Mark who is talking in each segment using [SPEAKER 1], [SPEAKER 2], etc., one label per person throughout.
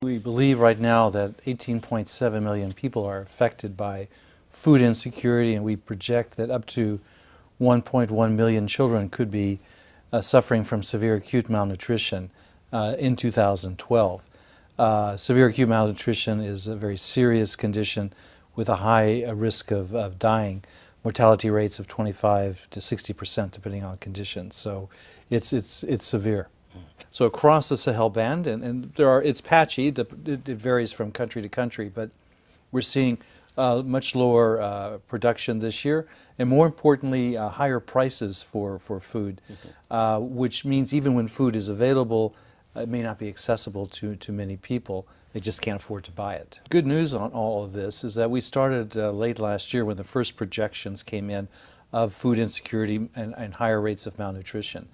[SPEAKER 1] We believe right now that 18.7 million people are affected by food insecurity, and we project that up to 1.1 million children could be suffering from severe acute malnutrition in 2012. Severe acute malnutrition is a very serious condition with a high risk of dying, mortality rates of 25 to 60% depending on conditions. So it's severe. So across the Sahel Band, and it's patchy, it varies from country to country, but we're seeing much lower production this year, and more importantly, higher prices for food, which means even when food is available, it may not be accessible to many people. They just can't afford to buy it. Good news on all of this is that we started late last year when the first projections came in of food insecurity and higher rates of malnutrition.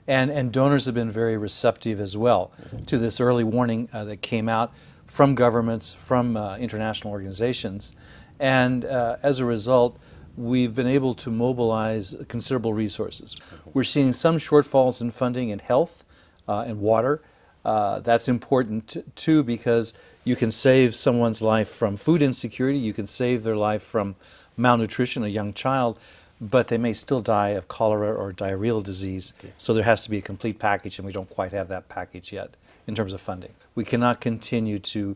[SPEAKER 1] And donors have been very receptive as well to this early warning that came out from governments, from international organizations. And as a result, we've been able to mobilize considerable resources. We're seeing some shortfalls in funding in health and water. That's important too, because you can save someone's life from food insecurity, you can save their life from malnutrition, a young child, but they may still die of cholera or diarrheal disease. So there has to be a complete package, and we don't quite have that package yet in terms of funding. We cannot continue to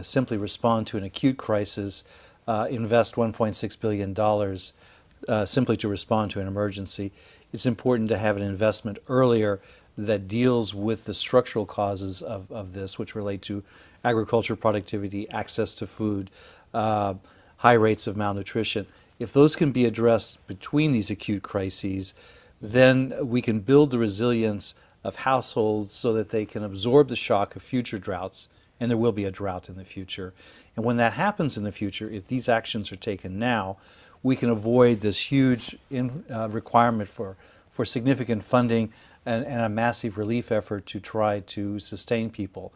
[SPEAKER 1] simply respond to an acute crisis, invest $1.6 billion simply to respond to an emergency. It's important to have an investment earlier that deals with the structural causes of this, which relate to agriculture productivity, access to food, high rates of malnutrition. If those can be addressed between these acute crises, then we can build the resilience of households so that they can absorb the shock of future droughts, and there will be a drought in the future. And when that happens in the future, if these actions are taken now, we can avoid this huge requirement for significant funding and a massive relief effort to try to sustain people.